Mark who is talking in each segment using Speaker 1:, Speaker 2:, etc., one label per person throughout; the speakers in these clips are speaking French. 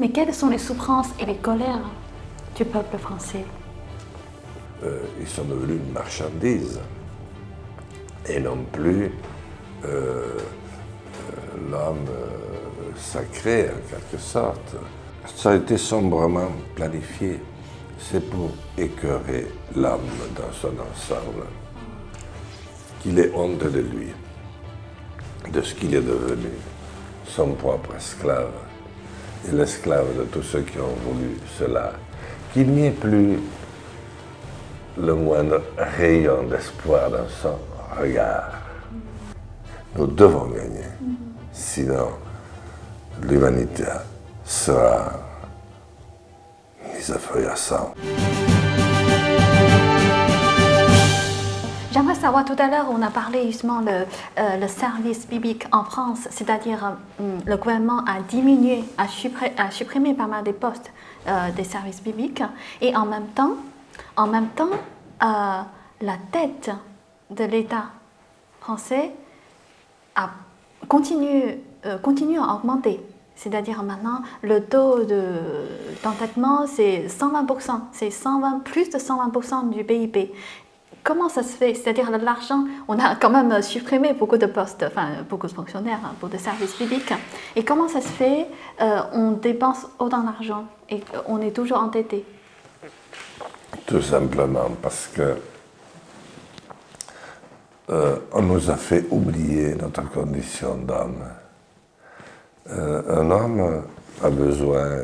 Speaker 1: Mais quelles sont les souffrances et les colères du peuple français?
Speaker 2: Ils sont devenus une marchandise et non plus l'homme sacré en quelque sorte. Ça a été sombrement planifié. C'est pour écœurer l'homme dans son ensemble, qu'il ait honte de lui, de ce qu'il est devenu, son propre esclave, et l'esclave de tous ceux qui ont voulu cela, qu'il n'y ait plus le moindre rayon d'espoir dans son regard. Nous devons gagner, sinon l'humanité sera mise à feu et à sang.
Speaker 1: J'aimerais savoir, tout à l'heure, on a parlé justement le service biblique en France, c'est-à-dire le gouvernement a diminué, a supprimé pas mal des postes des services bibliques, et en même temps, la tête de l'État français continue à augmenter. C'est-à-dire maintenant, le taux d'endettement, c'est 120%, c'est plus de 120% du PIB. Comment ça se fait? C'est-à-dire l'argent, on a quand même supprimé beaucoup de postes, enfin beaucoup de fonctionnaires pour des services publics. Et comment ça se fait? On dépense autant d'argent et on est toujours endetté.
Speaker 2: Tout simplement parce que on nous a fait oublier notre condition d'homme. Un homme a besoin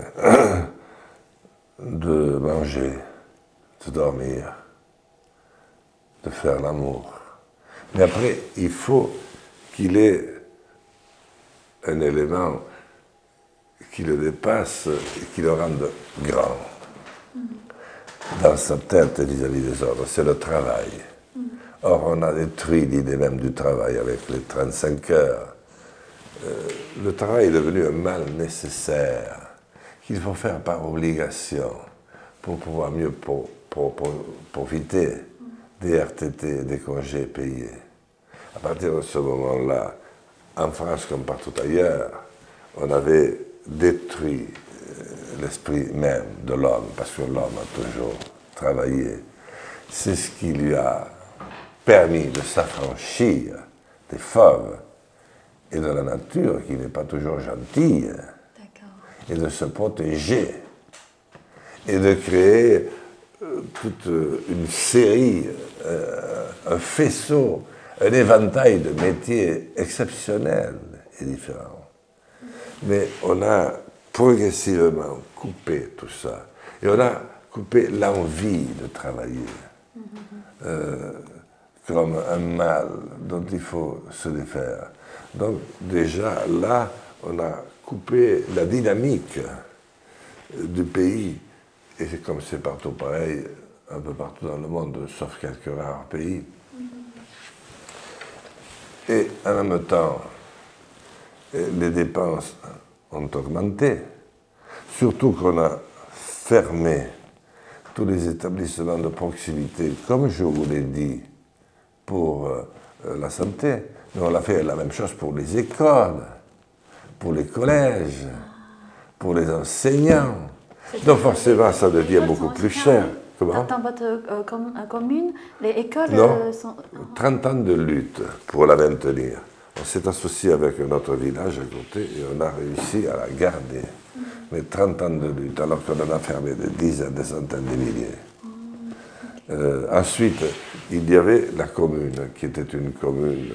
Speaker 2: de manger, de dormir, de faire l'amour. Mais après, il faut qu'il ait un élément qui le dépasse et qui le rende grand dans sa tête vis-à-vis des autres. C'est le travail. Or, on a détruit l'idée même du travail avec les 35 heures. Le travail est devenu un mal nécessaire qu'il faut faire par obligation pour pouvoir mieux profiter des RTT, des congés payés. À partir de ce moment-là, en France comme partout ailleurs, on avait détruit l'esprit même de l'homme, parce que l'homme a toujours travaillé. C'est ce qui lui a permis de s'affranchir des fauves et de la nature qui n'est pas toujours gentille, et de se protéger, et de créer toute une série, un faisceau, un éventail de métiers exceptionnels et différents. Mais on a progressivement coupé tout ça, et on a coupé l'envie de travailler, comme un mal dont il faut se défaire. Donc déjà là, on a coupé la dynamique du pays, et c'est comme c'est partout pareil, un peu partout dans le monde, sauf quelques rares pays. Et en même temps, les dépenses ont augmenté, surtout qu'on a fermé tous les établissements de proximité, comme je vous l'ai dit, pour la santé. Mais on a fait la même chose pour les écoles, pour les collèges, pour les enseignants. Donc forcément, ça devient beaucoup plus cher. Comment?
Speaker 1: Dans votre commune, les écoles sont...
Speaker 2: 30 ans de lutte pour la maintenir. On s'est associé avec un autre village à côté et on a réussi à la garder. Mais 30 ans de lutte, alors qu'on en a fermé des dizaines, des centaines de milliers. Ensuite, il y avait la commune, qui était une commune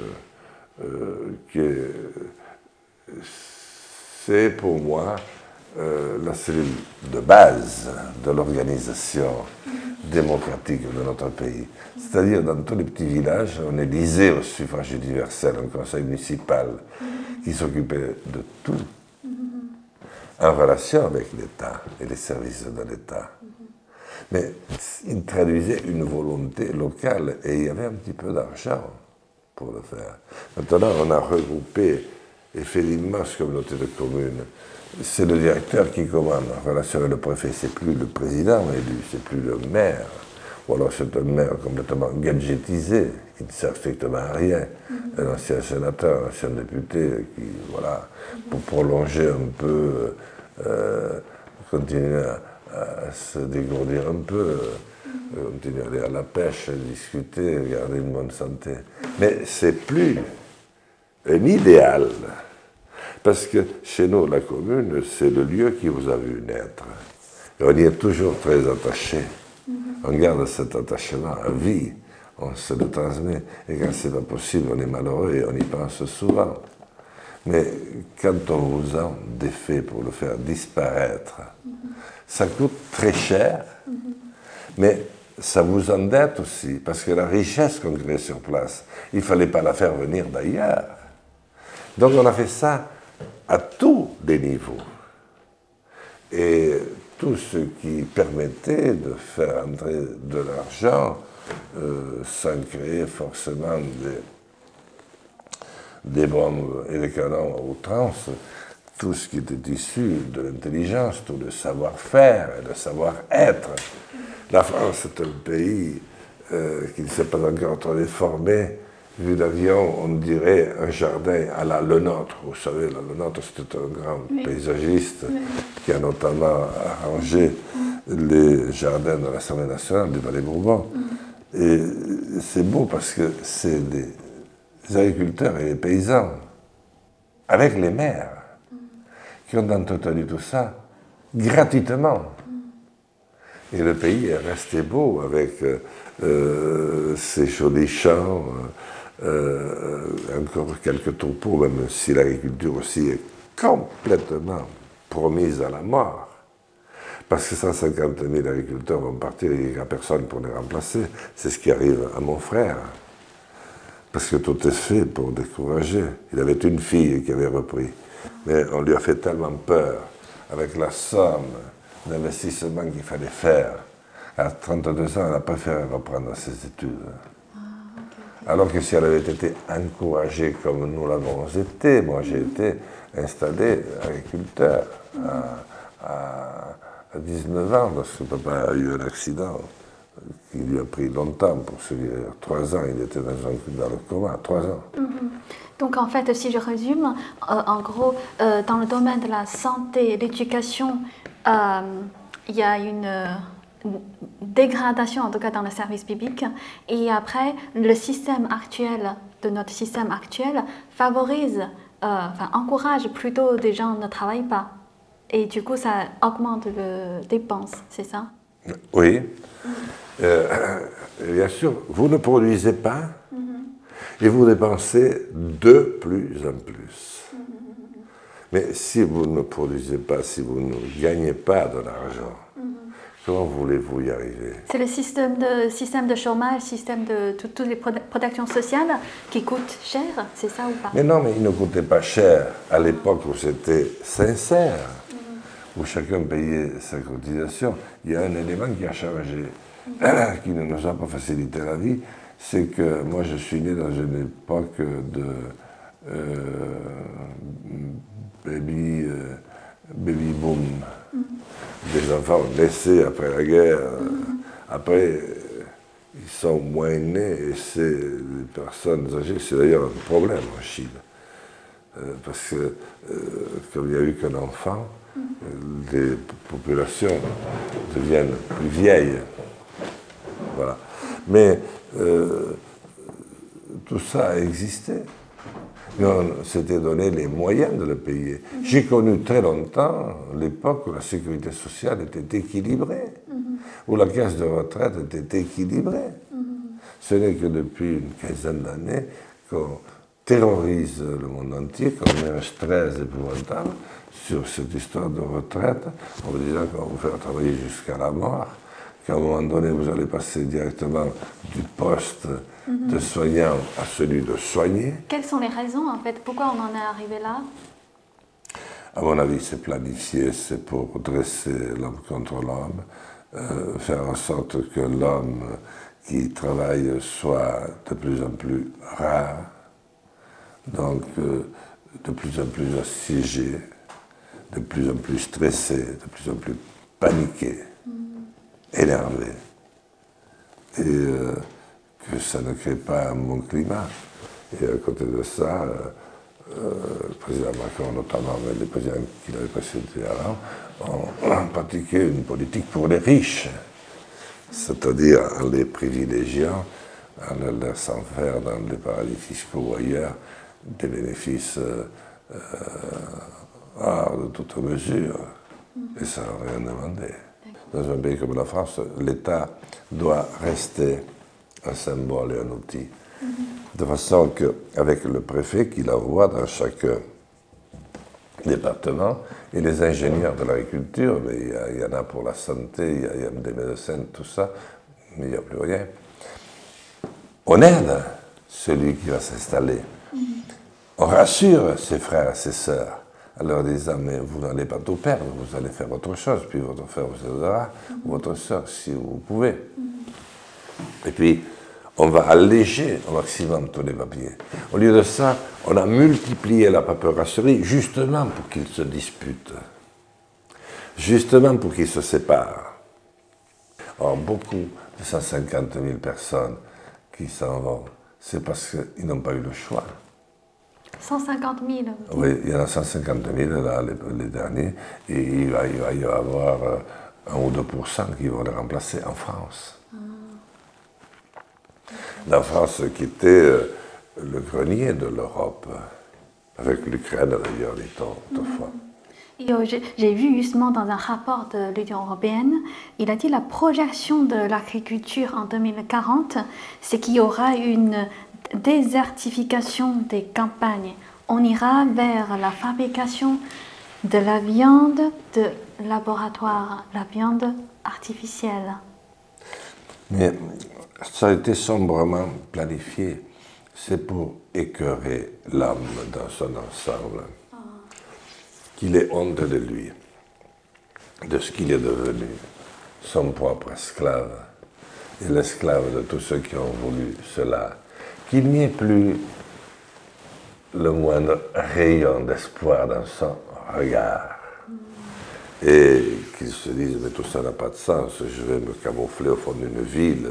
Speaker 2: c'est pour moi la cellule de base de l'organisation démocratique de notre pays. C'est-à-dire, dans tous les petits villages, on élisait au suffrage universel un conseil municipal qui s'occupait de tout, en relation avec l'État et les services de l'État. Mais il traduisait une volonté locale et il y avait un petit peu d'argent pour le faire. Maintenant, on a regroupé et fait l'immense communauté de communes. C'est le directeur qui commande en relation avec le préfet. C'est plus le président élu, c'est plus le maire. Ou alors c'est un maire complètement gadgetisé, qui ne sert strictement à rien. Un ancien sénateur, un ancien député, qui, voilà, pour prolonger un peu continuer à se dégourdir un peu, continuer à aller à la pêche, discuter, garder une bonne santé. Mais c'est plus un idéal. Parce que chez nous, la commune, c'est le lieu qui vous a vu naître. Et on y est toujours très attaché. On garde cet attachement à vie, on se le transmet. Et quand ce n'est pas possible, on est malheureux et on y pense souvent. Mais quand on vous en défait pour le faire disparaître, ça coûte très cher, mais ça vous endette aussi, parce que la richesse qu'on crée sur place, il ne fallait pas la faire venir d'ailleurs. Donc on a fait ça à tous les niveaux. Et tout ce qui permettait de faire entrer de l'argent sans créer forcément des bombes et des canons à outrance, tout ce qui était issu de l'intelligence, tout le savoir-faire et le savoir-être. La France est un pays qui ne s'est pas encore trop déformé. Vu d'avion, on dirait un jardin à la Le Nôtre. Vous savez, la Le Nôtre, c'était un grand paysagiste qui a notamment arrangé les jardins de l'Assemblée nationale du Palais Bourbon. Et c'est beau parce que c'est les agriculteurs et les paysans, avec les maires, qui ont entretenu tout ça gratuitement. Et le pays est resté beau avec ses jolis champs, encore quelques troupeaux, même si l'agriculture aussi est complètement promise à la mort. Parce que 150 000 agriculteurs vont partir et il n'y a personne pour les remplacer. C'est ce qui arrive à mon frère. Parce que tout est fait pour décourager. Il avait une fille qui avait repris. Mais on lui a fait tellement peur avec la somme d'investissement qu'il fallait faire. À 32 ans, elle a préféré reprendre ses études. Alors que si elle avait été encouragée comme nous l'avons été, moi j'ai été installé agriculteur à 19 ans, parce que papa a eu un accident qui lui a pris longtemps pour se guérir. 3 ans, il était dans le coma, 3 ans.
Speaker 1: Donc en fait, si je résume, en gros, dans le domaine de la santé et l'éducation, il y a une dégradation, en tout cas dans le service biblique, et après, le système actuel, de notre système actuel, favorise, encourage plutôt des gens ne travaillent pas. Et du coup, ça augmente les dépenses, c'est ça?
Speaker 2: Oui. Bien sûr, vous ne produisez pas et vous dépensez de plus en plus. Mais si vous ne produisez pas, si vous ne gagnez pas de l'argent, comment voulez-vous y arriver?
Speaker 1: C'est le système de chômage, système de toutes les protections sociales qui coûtent cher, c'est ça ou pas?
Speaker 2: Mais non, mais il ne coûtait pas cher à l'époque où c'était sincère, où chacun payait sa cotisation. Il y a un élément qui a changé, qui ne nous a pas facilité la vie, c'est que moi je suis né dans une époque de baby boom. Des enfants naissaient après la guerre, après ils sont moins nés et c'est les personnes âgées, c'est d'ailleurs un problème en Chine. Parce que comme il n'y a eu qu'un enfant, les populations deviennent plus vieilles. Voilà. Mais tout ça a existé. Mais on s'était donné les moyens de le payer. J'ai connu très longtemps l'époque où la sécurité sociale était équilibrée, où la caisse de retraite était équilibrée. Ce n'est que depuis une quinzaine d'années qu'on terrorise le monde entier, qu'on met un stress épouvantable sur cette histoire de retraite, en vous disant qu'on va vous faire travailler jusqu'à la mort, qu'à un moment donné, vous allez passer directement du poste de soignant à celui de soigner.
Speaker 1: Quelles sont les raisons, en fait? Pourquoi on en est arrivé là?
Speaker 2: À mon avis, c'est planifié, c'est pour dresser l'homme contre l'homme, faire en sorte que l'homme qui travaille soit de plus en plus rare, donc de plus en plus assiégé, de plus en plus stressé, de plus en plus paniqué, énervé. Et que ça ne crée pas un bon climat. Et à côté de ça, le président Macron notamment, mais les présidents qui l'avaient précédé avant, ont pratiqué une politique pour les riches, c'est-à-dire en les privilégiant, en les laissant faire dans les paradis fiscaux ou ailleurs des bénéfices de toute mesure, et sans rien demander. Dans un pays comme la France, l'État doit rester un symbole et un outil. De façon qu'avec le préfet qui l'envoie dans chaque département, et les ingénieurs de l'agriculture, mais il y en a pour la santé, il y a des médecins, tout ça, mais il n'y a plus rien. On aide celui qui va s'installer. On rassure ses frères et ses sœurs en leur disant, mais vous n'allez pas tout perdre, vous allez faire autre chose, puis votre frère vous aidera, ou votre sœur, si vous pouvez. Et puis, on va alléger au maximum tous les papiers. Au lieu de ça, on a multiplié la paperasserie justement pour qu'ils se disputent, justement pour qu'ils se séparent. Or, beaucoup de 150 000 personnes qui s'en vont, c'est parce qu'ils n'ont pas eu le choix.
Speaker 1: 150 000.
Speaker 2: Oui, il y en a 150 000 là, les derniers, et il va y avoir 1 ou 2% qui vont les remplacer en France. La France qui était le grenier de l'Europe, avec l'Ukraine d'ailleurs, autrefois.
Speaker 1: J'ai vu justement dans un rapport de l'Union européenne, il a dit la projection de l'agriculture en 2040, c'est qu'il y aura une désertification des campagnes. On ira vers la fabrication de la viande de laboratoire, la viande artificielle.
Speaker 2: Mais ça a été sombrement planifié. C'est pour écœurer l'homme dans son ensemble. Qu'il ait honte de lui, de ce qu'il est devenu, son propre esclave, et l'esclave de tous ceux qui ont voulu cela. Qu'il n'y ait plus le moindre rayon d'espoir dans son regard. Et qu'ils se disent, mais tout ça n'a pas de sens, je vais me camoufler au fond d'une ville,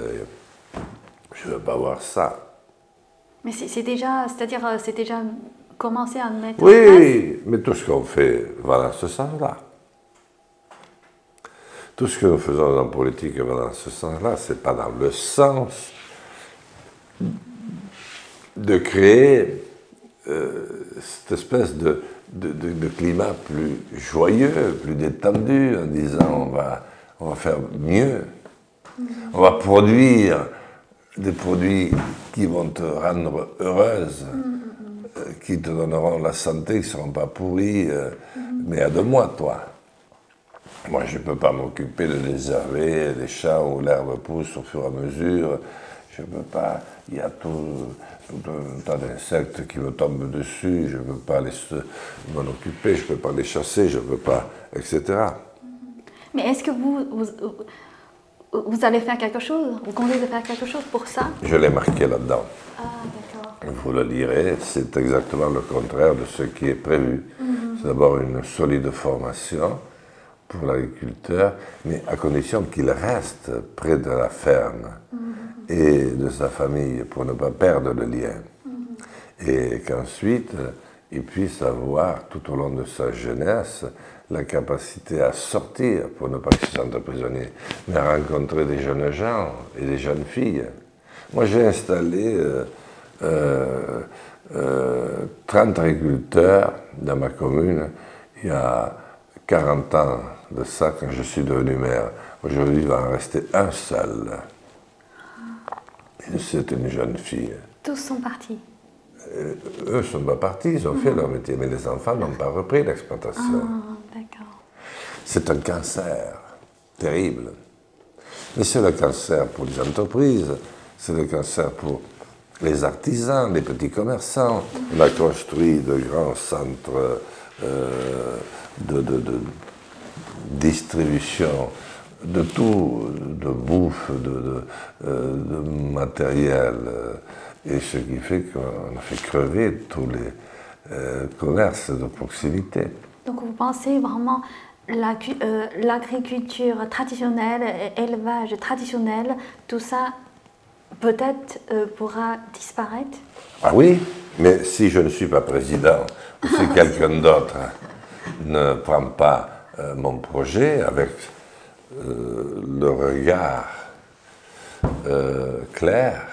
Speaker 2: je ne veux pas voir ça.
Speaker 1: Mais c'est déjà, c'est-à-dire, c'est déjà commencé à mettre
Speaker 2: oui,
Speaker 1: en place.
Speaker 2: Mais tout ce qu'on fait va dans ce sens-là. Tout ce que nous faisons en politique va dans ce sens-là, c'est pas dans le sens de créer cette espèce de climat plus joyeux, plus détendu, en disant on va faire mieux, on va produire des produits qui vont te rendre heureuse, qui te donneront la santé, qui ne seront pas pourris, mais à 2 mois, toi. Moi, je ne peux pas m'occuper de désherber des champs où l'herbe pousse au fur et à mesure. Je ne peux pas. Il y a tout un tas d'insectes qui me tombent dessus. Je ne peux pas m'en occuper, je ne peux pas les chasser, je ne peux pas, etc.
Speaker 1: Mais est-ce que vous allez faire quelque chose? Vous comptez de faire quelque chose pour ça?
Speaker 2: Je l'ai marqué là-dedans.
Speaker 1: Ah, d'accord.
Speaker 2: Vous le lirez, c'est exactement le contraire de ce qui est prévu. C'est d'abord une solide formation pour l'agriculteur, mais à condition qu'il reste près de la ferme et de sa famille pour ne pas perdre le lien. Et qu'ensuite, il puisse avoir tout au long de sa jeunesse la capacité à sortir pour ne pas se sentir prisonnier, mais à rencontrer des jeunes gens et des jeunes filles. Moi, j'ai installé 30 agriculteurs dans ma commune il y a 40 ans de ça, quand je suis devenu maire. Aujourd'hui, il va en rester un seul. Et c'est une jeune fille.
Speaker 1: Tous sont partis.
Speaker 2: Eux ne sont pas partis, ils ont fait leur métier, mais les enfants n'ont pas repris l'exploitation.
Speaker 1: Ah, d'accord.
Speaker 2: C'est un cancer terrible. Mais c'est le cancer pour les entreprises, c'est le cancer pour les artisans, les petits commerçants. On a construit de grands centres de distribution de tout, de bouffe, de matériel, et ce qui fait qu'on a fait crever tous les commerces de proximité.
Speaker 1: Donc vous pensez vraiment l'agriculture traditionnelle, élevage traditionnel, tout ça peut-être pourra disparaître?
Speaker 2: Ah oui, Mais si je ne suis pas président, ou si quelqu'un d'autre ne prend pas mon projet avec le regard clair,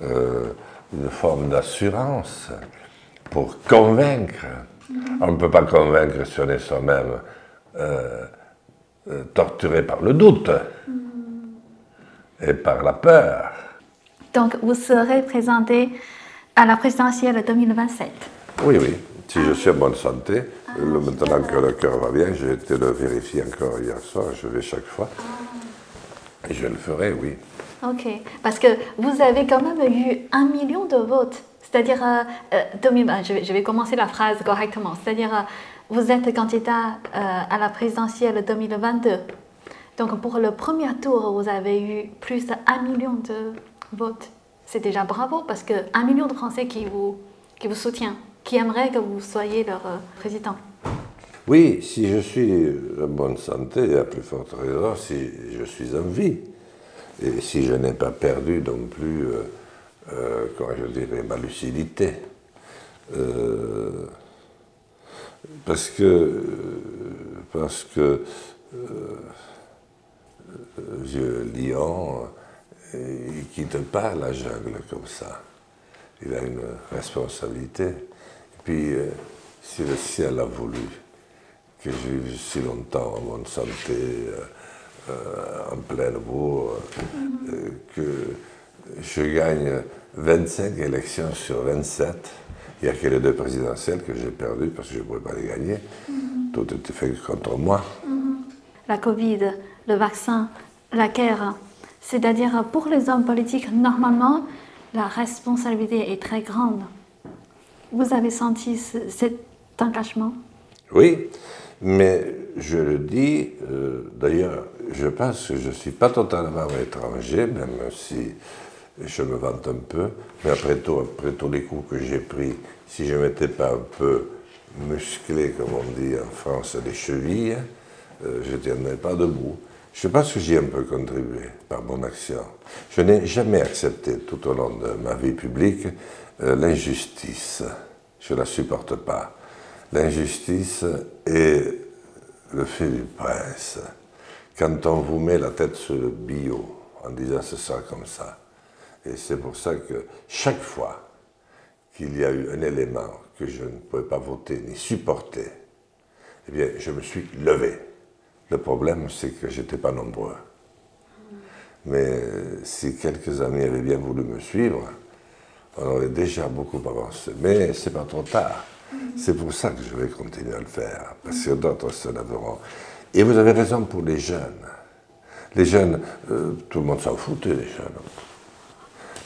Speaker 2: une forme d'assurance pour convaincre. On ne peut pas convaincre si on est soi-même torturé par le doute et par la peur.
Speaker 1: Donc, vous serez présenté à la présidentielle 2027.
Speaker 2: Oui, oui. Si je suis en bonne santé, maintenant que le cœur va bien, j'ai été le vérifier encore hier soir, je vais chaque fois. Et je le ferai, oui.
Speaker 1: Ok, parce que vous avez quand même eu 1 million de votes. C'est-à-dire, je vais commencer la phrase correctement. C'est-à-dire, vous êtes candidat à la présidentielle 2022. Donc, pour le premier tour, vous avez eu plus d'1 million de votes. C'est déjà bravo, parce que 1 million de Français qui vous soutient, qui aimeraient que vous soyez leur président.
Speaker 2: Oui, si je suis en bonne santé, à plus forte raison, si je suis en vie. Et si je n'ai pas perdu non plus, comment je dirais, ma lucidité. Parce que vieux lion, il ne quitte pas la jungle comme ça. Il a une responsabilité. Et puis, si le ciel a voulu que je vive si longtemps en bonne santé, en pleine bourre, que je gagne 25 élections sur 27. Il n'y a que les 2 présidentielles que j'ai perdues parce que je ne pouvais pas les gagner. Tout était fait contre moi.
Speaker 1: La Covid, le vaccin, la guerre, c'est-à-dire pour les hommes politiques, normalement, la responsabilité est très grande. Vous avez senti cet engagement?
Speaker 2: Oui, mais je le dis, d'ailleurs, je pense que je ne suis pas totalement étranger, même si je me vante un peu, mais après tous les coups que j'ai pris, si je ne m'étais pas un peu musclé, comme on dit en France, les chevilles, je ne tiendrais pas debout. Je pense que j'y ai un peu contribué par mon action. Je n'ai jamais accepté tout au long de ma vie publique l'injustice. Je ne la supporte pas. L'injustice est le fait du prince. Quand on vous met la tête sur le billot en disant ce sera comme ça. Et c'est pour ça que chaque fois qu'il y a eu un élément que je ne pouvais pas voter ni supporter, eh bien, je me suis levé. Le problème, c'est que je n'étais pas nombreux. Mais si quelques amis avaient bien voulu me suivre, on aurait déjà beaucoup avancé. Mais ce n'est pas trop tard. C'est pour ça que je vais continuer à le faire, parce que d'autres se lèveront. Et vous avez raison pour les jeunes. Les jeunes, tout le monde s'en foutait des jeunes.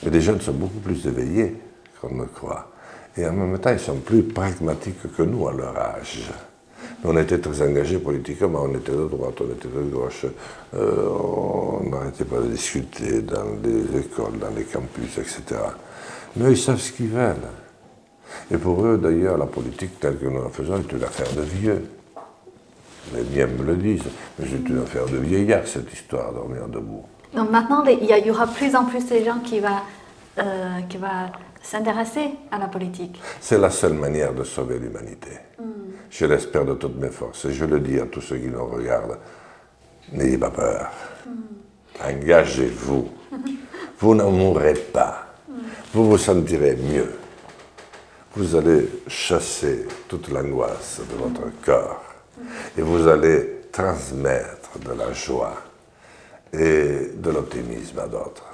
Speaker 2: Mais les jeunes sont beaucoup plus éveillés qu'on ne croit. Et en même temps, ils sont plus pragmatiques que nous à leur âge. Nous, on était très engagés politiquement, on était de droite, on était de gauche. On n'arrêtait pas de discuter dans les écoles, dans les campus, etc. Mais ils savent ce qu'ils veulent. Et pour eux, d'ailleurs, la politique telle que nous la faisons est une affaire de vieux. Les miens me le disent, mais c'est une affaire de vieillard, cette histoire, dormir debout.
Speaker 1: Donc maintenant, il y aura plus en plus de gens qui vont s'intéresser à la politique.
Speaker 2: C'est la seule manière de sauver l'humanité. Je l'espère de toutes mes forces. Et je le dis à tous ceux qui nous regardent, n'ayez pas peur. Engagez-vous. Vous n'en mourrez pas. Vous vous sentirez mieux. Vous allez chasser toute l'angoisse de votre corps. Et vous allez transmettre de la joie et de l'optimisme à d'autres.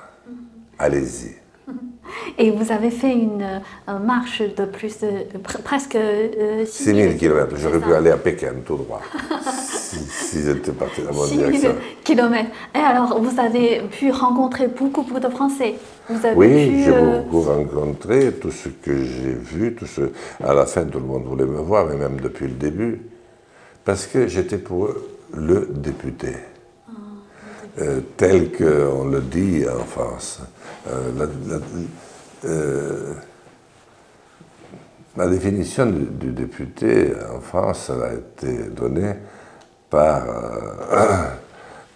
Speaker 2: Allez-y.
Speaker 1: Et vous avez fait une marche de presque
Speaker 2: 6 000 km. J'aurais pu aller à Pékin tout droit, si j'étais parti dans la bonne direction.
Speaker 1: 6 000 km. Et alors, vous avez pu rencontrer beaucoup de Français. Vous avez
Speaker 2: Oui, j'ai beaucoup rencontré, tout ce que j'ai vu, à la fin, tout le monde voulait me voir, mais même depuis le début, parce que j'étais pour eux le député. Tel qu'on le dit en France. La définition du député en France elle a été donnée par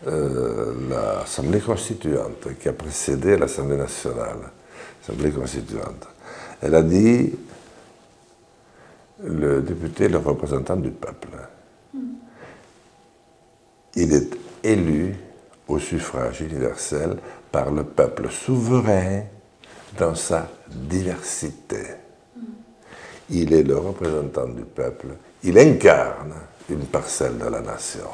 Speaker 2: l'Assemblée constituante qui a précédé l'Assemblée nationale, l'Assemblée constituante. Elle a dit, le député est le représentant du peuple. Il est élu au suffrage universel par le peuple souverain dans sa diversité. Il est le représentant du peuple, il incarne une parcelle de la nation.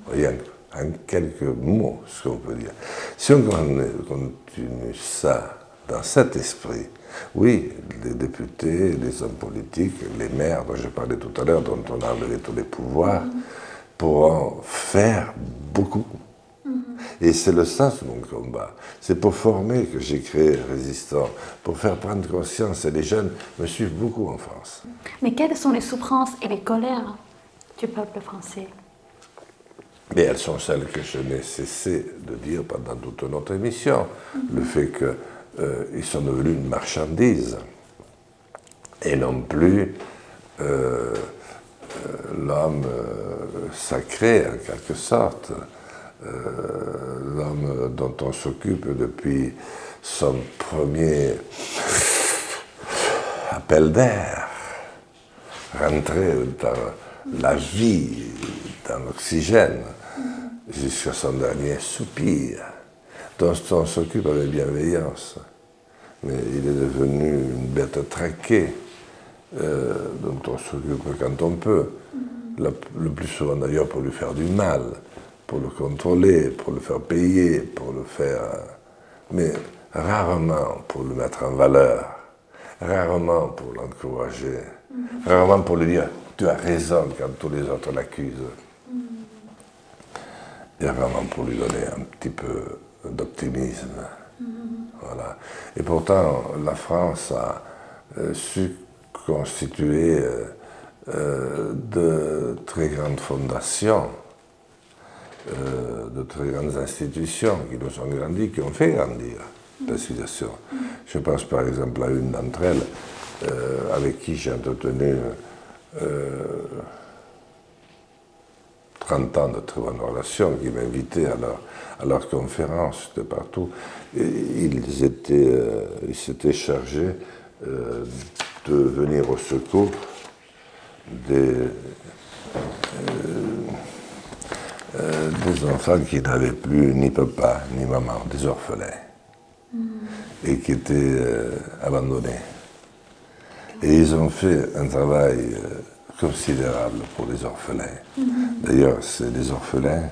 Speaker 2: Voyez, en quelques mots, ce qu'on peut dire. Si on continue ça dans cet esprit, oui, les députés, les hommes politiques, les maires dont je parlais tout à l'heure, dont on a enlevé tous les pouvoirs, pourront faire beaucoup. Et c'est le sens de mon combat. C'est pour former que j'ai créé Résistant, pour faire prendre conscience. Et les jeunes me suivent beaucoup en France.
Speaker 1: Mais quelles sont les souffrances et les colères du peuple français?
Speaker 2: Mais elles sont celles que je n'ai cessé de dire pendant toute notre émission. Le fait qu'ils sont devenus une marchandise et non plus l'homme sacré, en quelque sorte. L'homme dont on s'occupe depuis son premier appel d'air, rentrer dans la vie, dans l'oxygène, jusqu'à son dernier soupir, dont on s'occupe avec bienveillance. Mais il est devenu une bête traquée, dont on s'occupe quand on peut, le plus souvent d'ailleurs pour lui faire du mal, pour le contrôler, pour le faire payer, pour le faire... mais rarement pour le mettre en valeur, rarement pour l'encourager, rarement pour lui dire « tu as raison » quand tous les autres l'accusent. Et rarement pour lui donner un petit peu d'optimisme. Voilà. Et pourtant, la France a su constituer de très grandes fondations, de très grandes institutions qui nous ont grandi, qui ont fait grandir la civilisation. Je pense par exemple à une d'entre elles avec qui j'ai entretenu 30 ans de très bonnes relations, qui m'invitaient à leurs conférences de partout. Et ils s'étaient chargés de venir au secours des enfants qui n'avaient plus ni papa ni maman, des orphelins, et qui étaient abandonnés. Et ils ont fait un travail considérable pour les orphelins. D'ailleurs, c'est des orphelins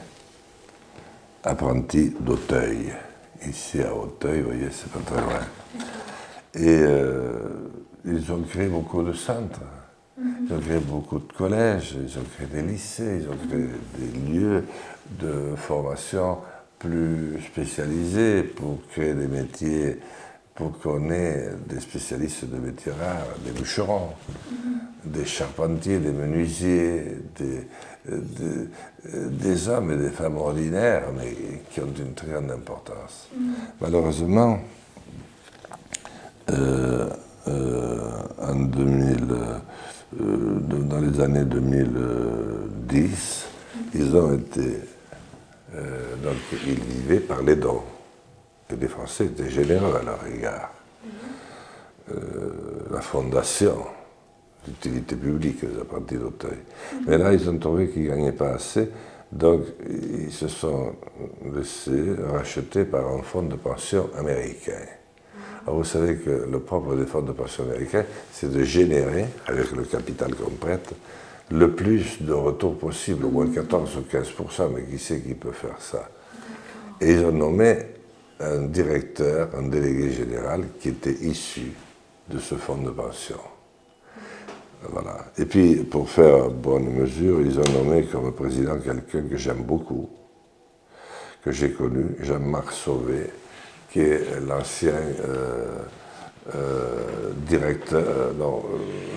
Speaker 2: apprentis d'Auteuil. Ici à Auteuil, vous voyez, c'est pas très loin. Et ils ont créé beaucoup de centres. Ils ont créé beaucoup de collèges, ils ont créé des lycées, ils ont créé des lieux de formation plus spécialisés pour créer des métiers, pour qu'on ait des spécialistes de métiers rares, des bûcherons, des charpentiers, des menuisiers, des hommes et des femmes ordinaires, mais qui ont une très grande importance. Malheureusement, dans les années 2010, ils ont été... donc ils vivaient par les dons. Et les Français étaient généreux à leur égard. La fondation d'utilité publique des apprentis d'Auteuil. Mais là, ils ont trouvé qu'ils ne gagnaient pas assez, donc ils se sont laissés racheter par un fonds de pension américain. Alors vous savez que le propre des fonds de pension américains, c'est de générer, avec le capital qu'on prête, le plus de retour possible, au moins 14 ou 15%, mais qui sait qui peut faire ça? Et ils ont nommé un directeur, un délégué général qui était issu de ce fonds de pension. Voilà. Et puis, pour faire bonne mesure, ils ont nommé comme président quelqu'un que j'aime beaucoup, que j'ai connu, Jean-Marc Sauvé, qui est l'ancien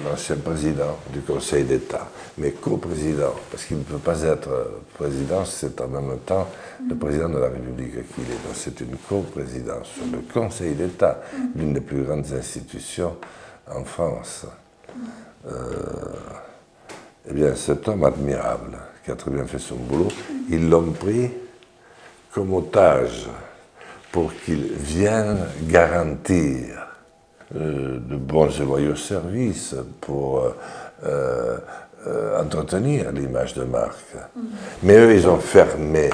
Speaker 2: l'ancien président du Conseil d'État, mais co-président, parce qu'il ne peut pas être président, c'est en même temps le président de la République qu'il est. Donc c'est une co-présidence sur le Conseil d'État, l'une des plus grandes institutions en France. Eh bien, cet homme admirable, qui a très bien fait son boulot, ils l'ont pris comme otage pour qu'il vienne garantir de bons et loyaux services pour entretenir l'image de marque. Mais eux, ils ont fermé,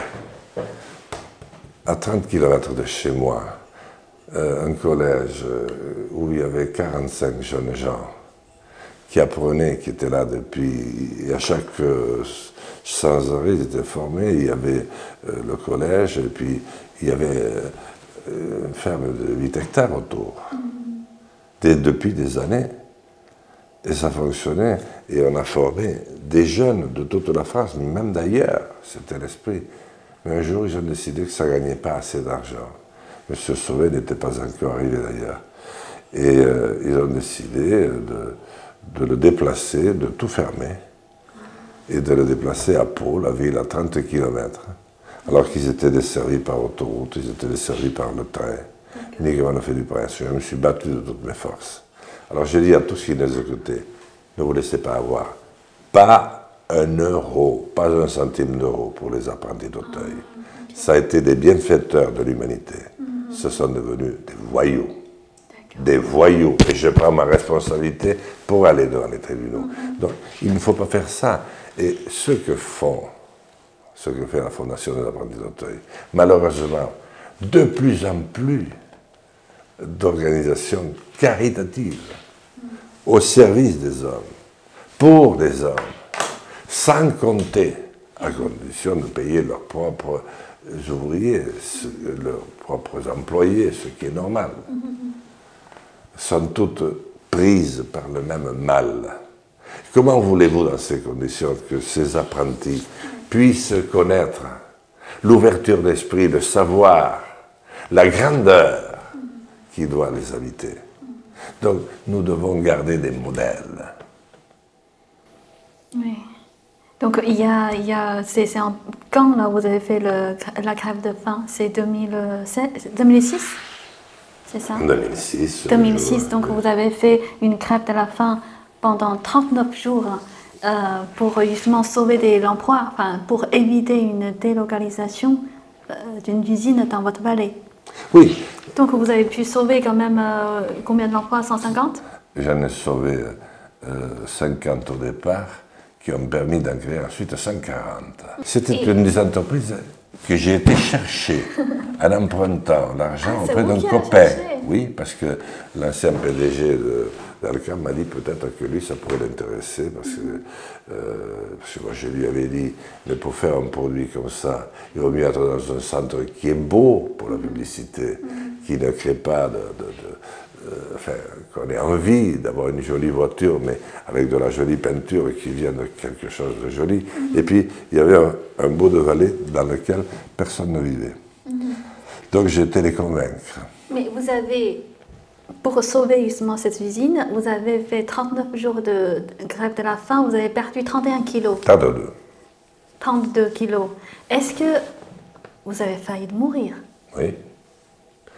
Speaker 2: à 30 km de chez moi, un collège où il y avait 45 jeunes gens qui apprenaient, qui étaient là depuis, et à chaque sans arrêt, ils étaient formés. Il y avait le collège, et puis il y avait une ferme de 8 hectares autour, depuis des années. Et ça fonctionnait, et on a formé des jeunes de toute la France, même d'ailleurs, c'était l'esprit. Mais un jour, ils ont décidé que ça ne gagnait pas assez d'argent. M. Sauvé n'était pas encore arrivé d'ailleurs. Et ils ont décidé de le déplacer, de tout fermer, et de le déplacer à Pau, la ville à 30 km, alors qu'ils étaient desservis par autoroute, ils étaient desservis par le train, uniquement le fait du prince. Je me suis battu de toutes mes forces. Alors j'ai dit à tous qui nous écoutaient, ne vous laissez pas avoir, pas un euro, pas un centime d'euro pour les apprentis d'Auteuil. Ça a été des bienfaiteurs de l'humanité. Ce sont devenus des voyous. Des voyous. Et je prends ma responsabilité pour aller devant les tribunaux. Donc, il ne faut pas faire ça. Et ce que fait la Fondation des apprentis d'Auteuil, malheureusement, de plus en plus d'organisations caritatives au service des hommes, pour des hommes, sans compter, à condition de payer leurs propres ouvriers, leurs propres employés, ce qui est normal, sont toutes prises par le même mal. Comment voulez-vous, dans ces conditions, que ces apprentis puissent connaître l'ouverture d'esprit, le savoir, la grandeur qui doit les habiter? Donc, nous devons garder des modèles.
Speaker 1: Oui. Donc, c'est quand là, vous avez fait la grève de faim? C'est 2006? C'est ça?
Speaker 2: 2006.
Speaker 1: 2006, donc vous avez fait une grève de la faim pendant 39 jours pour justement sauver l'emploi, enfin, pour éviter une délocalisation d'une usine dans votre vallée.
Speaker 2: Oui.
Speaker 1: Donc vous avez pu sauver quand même combien d'emplois? 150?
Speaker 2: J'en ai sauvé 50 au départ, qui ont permis d'en créer ensuite 140. C'était une des entreprises que j'ai été chercher en empruntant l'argent auprès d'un copain. Oui, parce que l'ancien PDG d'Alcam m'a dit peut-être que lui, ça pourrait l'intéresser, parce que moi, je lui avais dit, mais pour faire un produit comme ça, il vaut mieux être dans un centre qui est beau pour la publicité, qui ne crée pas enfin, qu'on ait envie d'avoir une jolie voiture, mais avec de la jolie peinture et qui vient de quelque chose de joli. Et puis, il y avait un bout de vallée dans lequel personne ne vivait. Donc, j'ai été les convaincre.
Speaker 1: Mais vous avez, pour sauver justement cette usine, vous avez fait 39 jours de grève de la faim, vous avez perdu 31 kilos.
Speaker 2: 32.
Speaker 1: 32 kilos. Est-ce que vous avez failli mourir?
Speaker 2: Oui.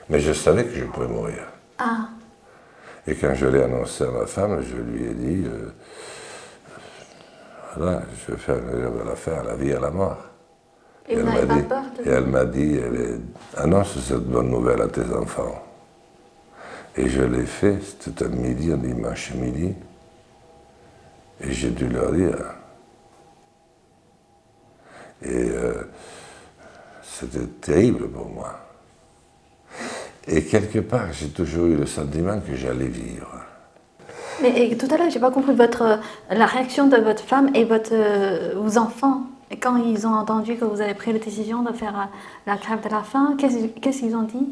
Speaker 2: Mais je savais que je pouvais mourir.
Speaker 1: Ah.
Speaker 2: Et quand je l'ai annoncé à ma femme, je lui ai dit, voilà, je vais faire une grève de la faim à la vie et à la mort.
Speaker 1: Et vous n'avez pas peur de...
Speaker 2: Et elle m'a dit, annonce cette bonne nouvelle à tes enfants. Et je l'ai fait, c'était un midi, un dimanche midi, et j'ai dû leur dire. Et c'était terrible pour moi. Et quelque part, j'ai toujours eu le sentiment que j'allais vivre.
Speaker 1: Mais tout à l'heure, j'ai pas compris la réaction de votre femme et vos enfants. Et quand ils ont entendu que vous avez pris la décision de faire la grève de la faim, qu'est-ce qu'ils ont dit?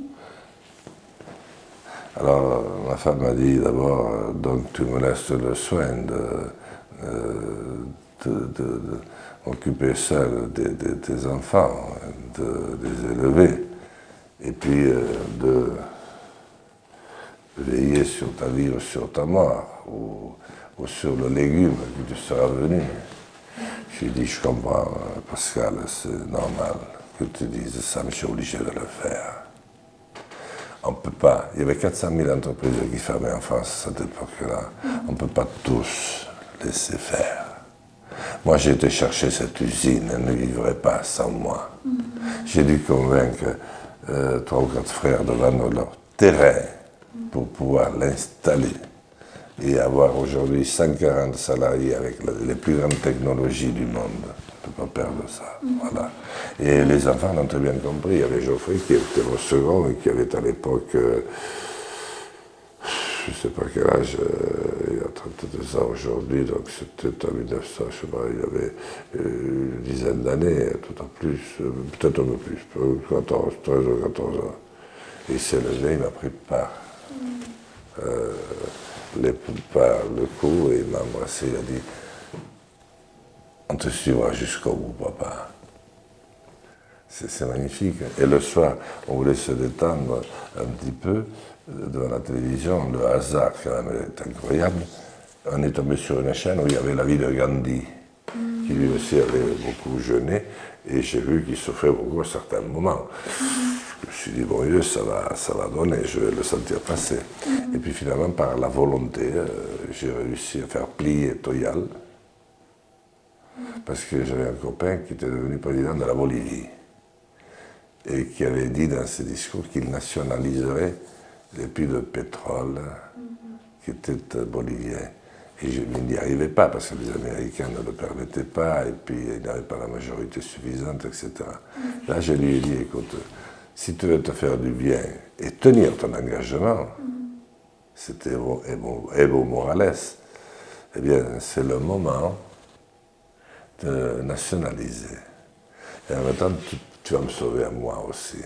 Speaker 2: Alors, ma femme m'a dit d'abord, donc tu me laisses le soin d'occuper seul de tes enfants, de les élever, et puis de veiller sur ta vie ou sur ta mort, ou sur le légume que tu seras venu. J'ai dit, je comprends, Pascal, c'est normal que tu dises ça, mais je suis obligé de le faire. On ne peut pas, il y avait 400 000 entreprises qui fermaient en France à cette époque-là. On ne peut pas tous laisser faire. Moi, j'ai été chercher cette usine, elle ne vivrait pas sans moi. J'ai dû convaincre 3 ou 4 frères de vendre leur terrain pour pouvoir l'installer et avoir aujourd'hui 140 salariés avec les plus grandes technologies du monde. On ne peut pas perdre ça. Voilà. Et les enfants l'ont très bien compris. Il y avait Geoffrey qui était au second et qui avait à l'époque, je ne sais pas quel âge, il a 32 ans aujourd'hui, donc c'était en 1900, je sais pas, il avait une dizaine d'années, tout au plus, peut-être un peu plus, 14, 13 ou 14 ans. Et il s'est levé, il m'a pris par le cou et il m'a embrassé, il a dit « On te suivra jusqu'au bout, papa ». C'est magnifique. Et le soir, on voulait se détendre un petit peu devant la télévision. Le hasard, quand même, est incroyable. On est tombé sur une chaîne où il y avait la vie de Gandhi, qui lui aussi avait beaucoup jeûné. Et j'ai vu qu'il souffrait beaucoup à certains moments. Je me suis dit, bon Dieu, ça va donner, je vais le sentir passer. Et puis finalement, par la volonté, j'ai réussi à faire plier Toyal, parce que j'avais un copain qui était devenu président de la Bolivie, et qui avait dit dans ses discours qu'il nationaliserait les puits de pétrole qui étaient boliviens. Et je n'y arrivais pas, parce que les Américains ne le permettaient pas, et puis ils n'avaient pas la majorité suffisante, etc. Là, je lui ai dit, écoute, si tu veux te faire du bien et tenir ton engagement, c'était Evo Morales, eh bien, c'est le moment de nationaliser. Et en même temps, tu vas me sauver à moi aussi.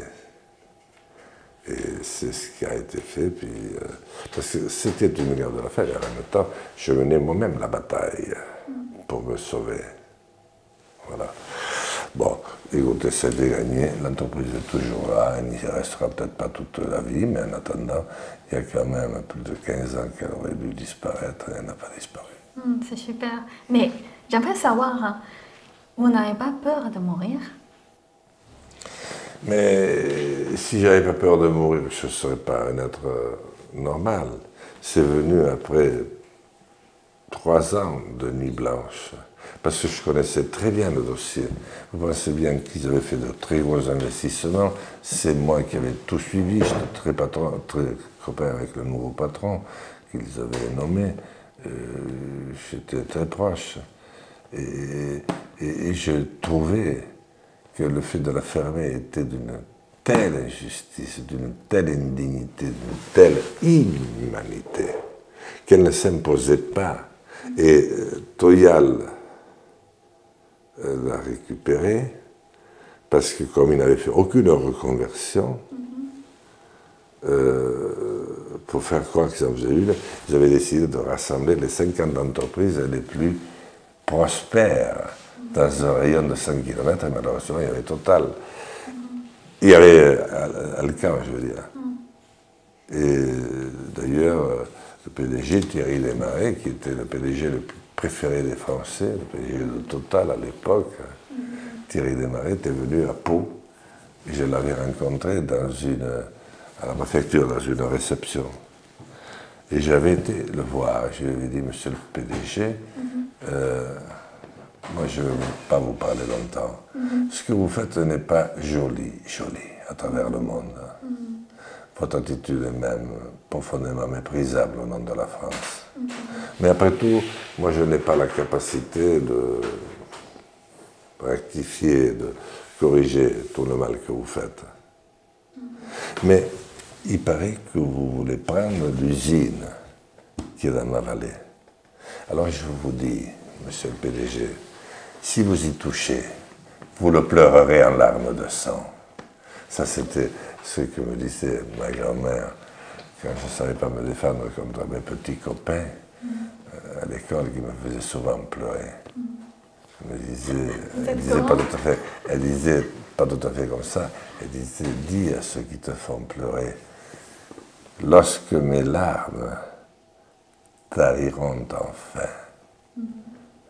Speaker 2: Et c'est ce qui a été fait, puis, parce que c'était une guerre de la faim, et en même temps, je menais moi-même la bataille pour me sauver. Voilà. Bon, écoutez, c'était gagné, l'entreprise est toujours là, elle n'y restera peut-être pas toute la vie, mais en attendant, il y a quand même plus de 15 ans qu'elle aurait dû disparaître, et elle n'a pas disparu.
Speaker 1: C'est super. Mais j'aimerais savoir, hein, vous n'avez pas peur de mourir?
Speaker 2: Mais si j'avais pas peur de mourir, je ne serais pas un être normal. C'est venu après 3 ans de nuit blanche, parce que je connaissais très bien le dossier. Vous pensez bien qu'ils avaient fait de très gros investissements. C'est moi qui avais tout suivi. J'étais très copain avec le nouveau patron qu'ils avaient nommé. J'étais très proche. Et je trouvais que le fait de la fermer était d'une telle injustice, d'une telle indignité, d'une telle inhumanité, qu'elle ne s'imposait pas. Et Toyal l'a récupéré parce que comme il n'avait fait aucune reconversion, pour faire croire qu'ils en faisaient une, ils avaient décidé de rassembler les 50 entreprises les plus prospères dans un rayon de 100 km, et malheureusement, il y avait Total. Il y avait Alcan, je veux dire. Et d'ailleurs, le PDG, Thierry Desmarais, qui était le PDG le plus préféré des Français, le PDG de Total à l'époque, Thierry Desmarais était venu à Pau, et je l'avais rencontré à la préfecture, dans une réception. Et j'avais été le voir, je lui avais dit, monsieur le PDG, moi, je ne vais pas vous parler longtemps. Ce que vous faites n'est pas joli à travers le monde. Votre attitude est même profondément méprisable au nom de la France. Mais après tout, moi, je n'ai pas la capacité de rectifier, de corriger tout le mal que vous faites. Mais il paraît que vous voulez prendre l'usine qui est dans ma vallée. Alors je vous dis, monsieur le PDG, si vous y touchez, vous le pleurerez en larmes de sang. Ça, c'était ce que me disait ma grand-mère quand je ne savais pas me défendre contre mes petits copains à l'école qui me faisaient souvent pleurer. Elle disait pas tout à fait comme ça, elle disait, dis à ceux qui te font pleurer, lorsque mes larmes tariront enfin,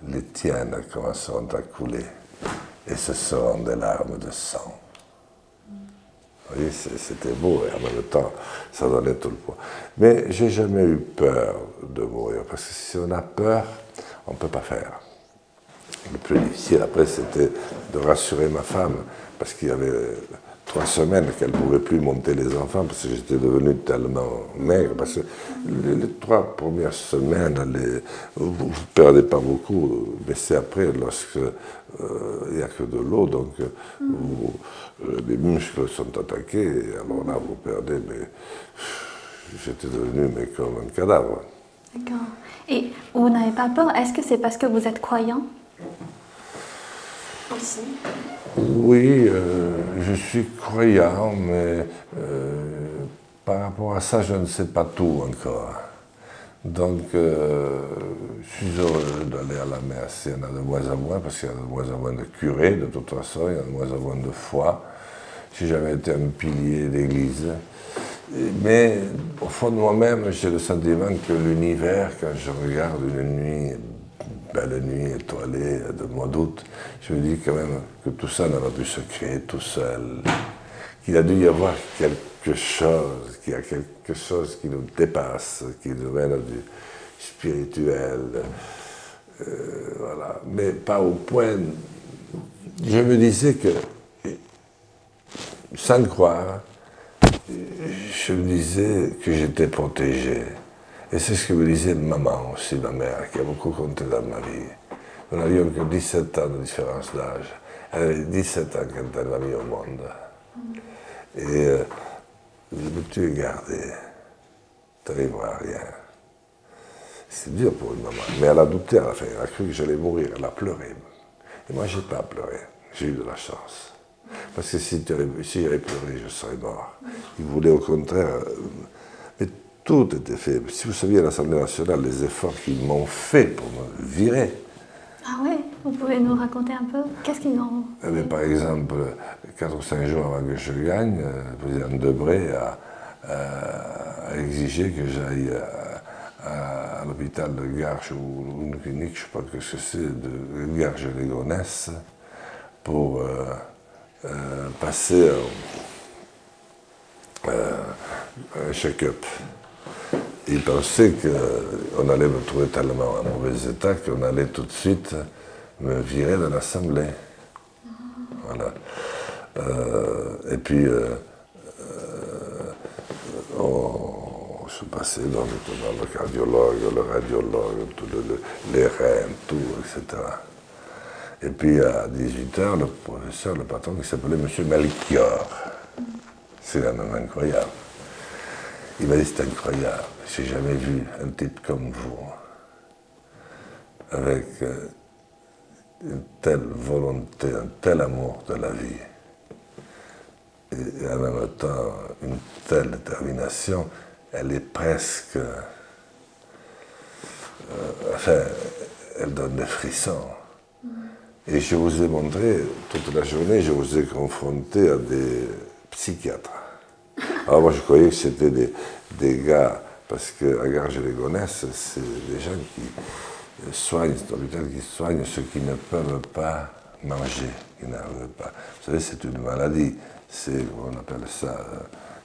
Speaker 2: les tiennes commenceront à couler et ce seront des larmes de sang. Vous voyez, c'était beau et en même temps, ça donnait tout le poids. Mais j'ai jamais eu peur de mourir, parce que si on a peur, on ne peut pas faire. Le plus difficile après, c'était de rassurer ma femme, parce qu'il y avait 3 semaines qu'elle ne pouvait plus monter les enfants parce que j'étais devenu tellement maigre. Parce que les 3 premières semaines, vous ne perdez pas beaucoup, mais c'est après, lorsque il n'y a que de l'eau, donc les muscles sont attaqués, et alors là, vous perdez, mais j'étais devenu comme un cadavre.
Speaker 1: D'accord. Et vous n'avez pas peur? Est-ce que c'est parce que vous êtes croyant aussi?
Speaker 2: Oui, je suis croyant, mais par rapport à ça, je ne sais pas tout encore. Donc, je suis heureux d'aller à la messe. Il y en a de moins en moins, parce qu'il y a de moins en moins de curés, de toute façon, il y a de moins en moins de foi. J'ai jamais été un pilier d'église. Mais au fond de moi-même, j'ai le sentiment que l'univers, quand je regarde une belle nuit étoilée de mois d'août, je me dis quand même que tout ça n'a pas pu se créer tout seul, qu'il a dû y avoir quelque chose, qu'il y a quelque chose qui nous dépasse, qui nous mène du spirituel, voilà. Mais pas au point. Je me disais que, sans croire, je me disais que j'étais protégé. Et c'est ce que me disait maman aussi, ma mère, qui a beaucoup compté dans ma vie. Nous n'avions que 17 ans de différence d'âge. Elle avait 17 ans quand elle m'a mis au monde. Et je me dis, tu es gardé, tu n'arriveras à rien. C'est dur pour une maman. Mais elle a douté à la fin, elle a cru que j'allais mourir, elle a pleuré. Et moi, je n'ai pas pleuré, j'ai eu de la chance. Parce que si j'avais pleuré, je serais mort. Il voulait au contraire. Mais tout était fait. Si vous saviez à l'Assemblée nationale les efforts qu'ils m'ont fait pour me virer.
Speaker 1: Ah oui, vous pouvez nous raconter un peu? Qu'est-ce qu'ils ont fait?
Speaker 2: Mais par exemple, 4 ou 5 jours avant que je gagne, le président Debré a exigé que j'aille à l'hôpital de Garches ou une clinique, je ne sais pas ce que c'est, de Garges-les-Gonesse, pour passer un check-up. Il pensait qu'on allait me trouver tellement en mauvais état qu'on allait tout de suite me virer de l'Assemblée. Voilà. Et puis, on se passait dans le cardiologue, le radiologue, les reins, tout, etc. Et puis à 18h, le professeur, le patron, qui s'appelait M. Melchior. C'est quand même incroyable. Il m'a dit, c'est incroyable, j'ai jamais vu un type comme vous, avec une telle volonté, un tel amour de la vie, et en même temps une telle détermination, elle est presque... enfin, elle donne des frissons. Et je vous ai montré, toute la journée, je vous ai confronté à des psychiatres. Alors moi je croyais que c'était des gars, parce qu'à Garges-les-Gonesse, c'est des gens qui soignent, c'est un hôpital qui soigne ceux qui ne peuvent pas manger, qui n'arrivent pas. Vous savez, c'est une maladie, c'est, on appelle ça,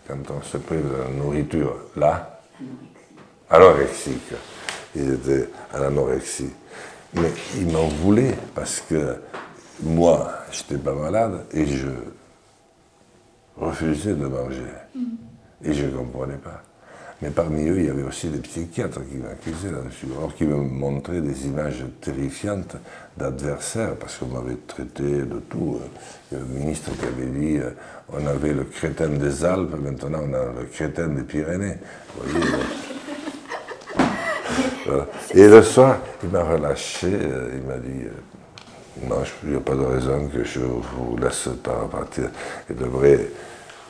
Speaker 2: quand on se prive de la nourriture, là, anorexique. Ils étaient à l'anorexie. Mais ils m'en voulaient parce que moi, je n'étais pas malade et je refusais de manger. Et je ne comprenais pas. Mais parmi eux, il y avait aussi des psychiatres qui m'accusaient là-dessus, alors qui me montraient des images terrifiantes d'adversaires, parce qu'on m'avait traité de tout. Il y a le ministre qui avait dit on avait le crétin des Alpes, maintenant on a le crétin des Pyrénées. Vous voyez, voilà. Et le soir, il m'a relâché, il m'a dit non, il n'y a pas de raison que je vous laisse pas partir. Il devrait,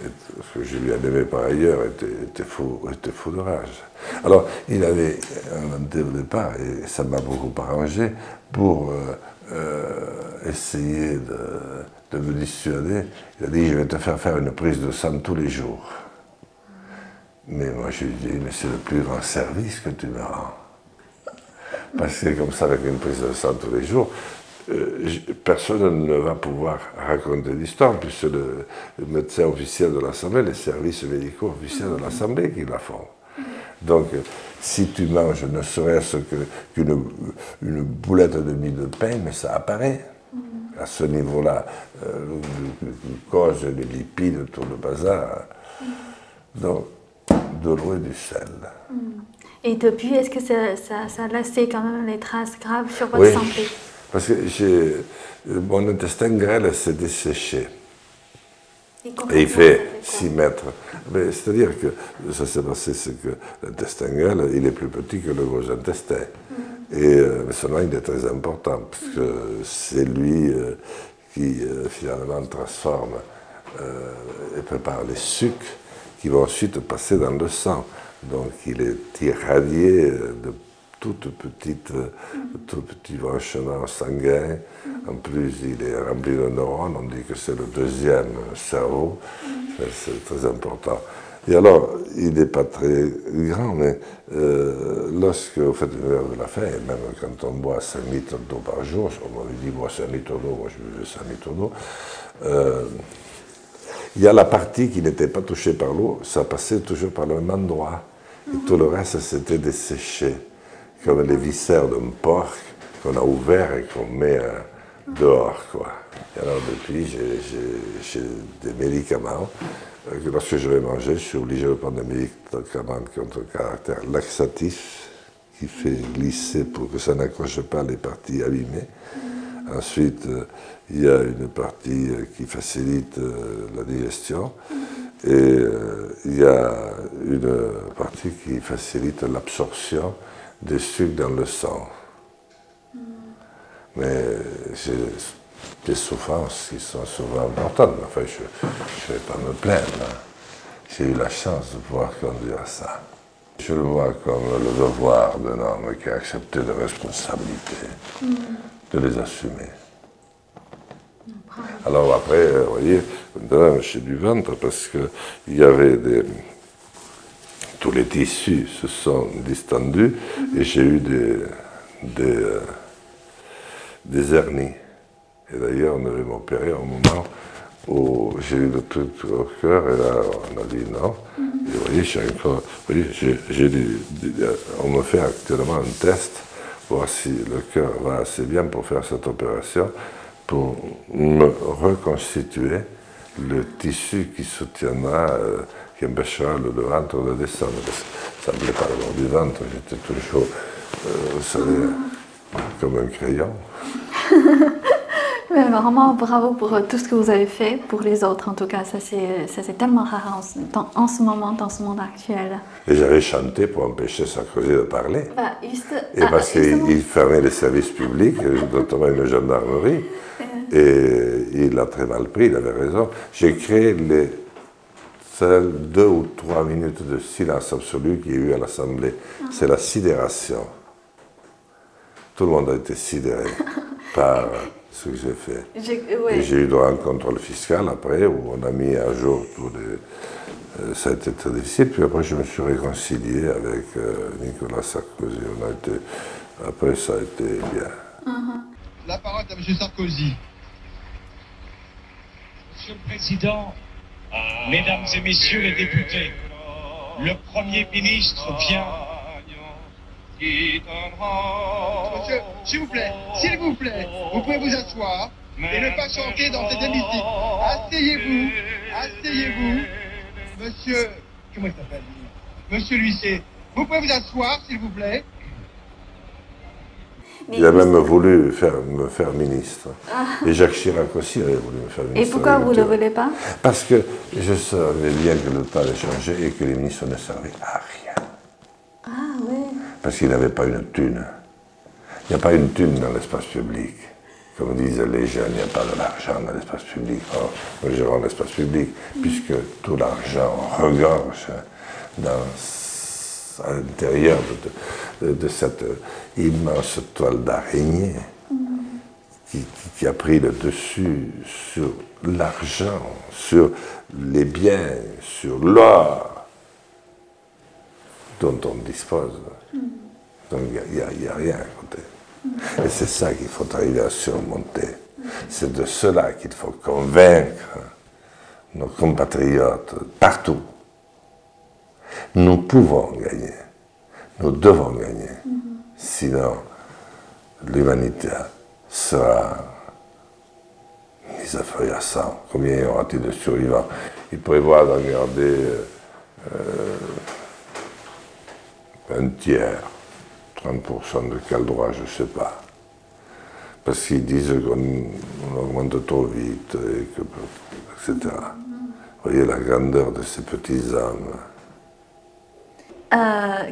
Speaker 2: ce que je lui avais aimé par ailleurs, était fou de rage. Alors, il avait inventé au départ, et ça m'a beaucoup arrangé, pour essayer de me dissuader. Il a dit, je vais te faire une prise de sang tous les jours. Mais moi, je lui ai dit, mais c'est le plus grand service que tu me rends. Parce que comme ça, avec une prise de sang tous les jours, personne ne va pouvoir raconter l'histoire, puisque le médecin officiel de l'Assemblée, les services médicaux officiels de l'Assemblée qui la font. Donc, si tu manges ne serait-ce qu'une boulette et demie de pain, mais ça apparaît. à ce niveau-là, le glucose, les lipides, tout le bazar. Donc, de l'eau et du sel.
Speaker 1: Et depuis, est-ce que ça a laissé quand même des traces graves sur votre
Speaker 2: Oui,
Speaker 1: santé?
Speaker 2: parce que mon intestin grêle s'est desséché. Et il fait 6 mètres. C'est-à-dire que ça s'est passé, c'est que l'intestin grêle, il est plus petit que le gros intestin. Et seulement, il est très important, parce que c'est lui qui finalement transforme et prépare les sucres qui vont ensuite passer dans le sang. Donc il est irradié de tout petits branchements sanguins. En plus, il est rempli de neurones. On dit que c'est le deuxième cerveau. C'est très important. Et alors, il n'est pas très grand, mais lorsque vous faites une heure de la faim, et même quand on boit 5 litres d'eau par jour, on m'avait dit, bois 5 litres d'eau, moi je buvais 5 litres d'eau, il y a la partie qui n'était pas touchée par l'eau, ça passait toujours par le même endroit. Et tout le reste, c'était desséché, comme les viscères d'un porc qu'on a ouvert et qu'on met dehors, quoi. Et alors, depuis, j'ai des médicaments. Lorsque je vais manger, je suis obligé de prendre des médicaments contre caractère laxatif, qui fait glisser pour que ça n'accroche pas les parties abîmées. Ensuite, il y a une partie qui facilite la digestion et il y a une partie qui facilite l'absorption des sucres dans le sang. Mais j'ai des souffrances qui sont souvent importantes. Enfin, je ne vais pas me plaindre. J'ai eu la chance de pouvoir conduire à ça. Je le vois comme le devoir d'un homme qui a accepté des responsabilités, de les assumer. Alors après, vous voyez, maintenant j'ai du ventre parce qu'il y avait tous les tissus se sont distendus et j'ai eu des hernies. Et d'ailleurs, on devait m'opérer au moment où j'ai eu le truc au cœur et là, on a dit non. Et vous voyez, on me fait actuellement un test pour voir si le cœur va assez bien pour faire cette opération, pour me reconstituer le tissu qui soutiendra, qui empêchera le ventre de descendre. Ça ne me plaît pas le bord du ventre, j'étais toujours, vous savez, comme un crayon.
Speaker 1: Mais vraiment, bravo pour tout ce que vous avez fait pour les autres. En tout cas, ça c'est tellement rare en ce moment, dans ce monde actuel.
Speaker 2: Et j'avais chanté pour empêcher Sarkozy de parler.
Speaker 1: Bah,
Speaker 2: et parce qu'il fermait les services publics, notamment une gendarmerie. Et il a très mal pris, il avait raison. J'ai créé les seules 2 ou 3 minutes de silence absolu qu'il y a eu à l'Assemblée. C'est la sidération. Tout le monde a été sidéré par ce que j'ai fait. Et j'ai eu droit à un contrôle fiscal après, où on a mis à jour tous les... ça a été très difficile. Puis après, je me suis réconcilié avec Nicolas Sarkozy. Après, ça a été bien.
Speaker 3: La parole est à M. Sarkozy.
Speaker 4: Monsieur le Président, Mesdames et Messieurs les députés, le Premier ministre vient...
Speaker 3: Monsieur, s'il vous plaît, vous pouvez vous asseoir et ne pas chanter dans cet hémicycle. Asseyez-vous. Monsieur, comment il s'appelle? Monsieur Lucet, vous pouvez vous asseoir, s'il vous plaît.
Speaker 2: Il a même voulu me faire ministre. Et Jacques Chirac aussi avait voulu me faire ministre.
Speaker 1: Et pourquoi vous ne le voulez pas?
Speaker 2: Parce que je savais bien que le temps allait changer et que les ministres ne servaient à rien.
Speaker 1: Ah oui.
Speaker 2: Parce qu'il n'avait pas une thune. Il n'y a pas une thune dans l'espace public. Comme disent les jeunes, il n'y a pas de l'argent dans l'espace public. Or, nous gérons l'espace public, puisque tout l'argent regorge à l'intérieur de cette immense toile d'araignée qui a pris le dessus sur l'argent, sur les biens, sur l'or dont on dispose. Donc il n'y a rien à côté. Et c'est ça qu'il faut arriver à surmonter. C'est de cela qu'il faut convaincre nos compatriotes partout. Nous pouvons gagner. Nous devons gagner. Sinon, l'humanité sera mis à feu à 100. Combien y aura-t-il de survivants? Il prévoit d'en garder un tiers, 30% de quel droit, je ne sais pas. Parce qu'ils disent qu'on augmente trop vite, et que, etc. Vous voyez la grandeur de ces petits âmes.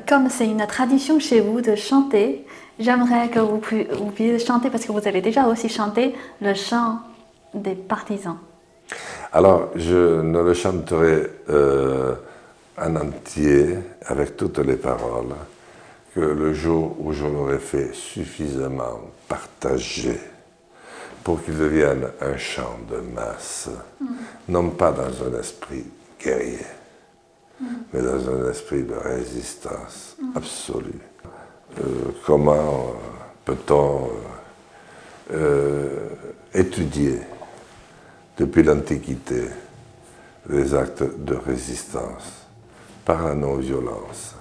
Speaker 1: Comme c'est une tradition chez vous de chanter, j'aimerais que vous puissiez chanter, parce que vous avez déjà aussi chanté le chant des partisans.
Speaker 2: Alors, je ne le chanterai en entier, avec toutes les paroles, que le jour où je l'aurai fait suffisamment partager pour qu'il devienne un chant de masse, non pas dans un esprit guerrier, mais dans un esprit de résistance absolue. Comment peut-on étudier depuis l'Antiquité les actes de résistance par la non-violence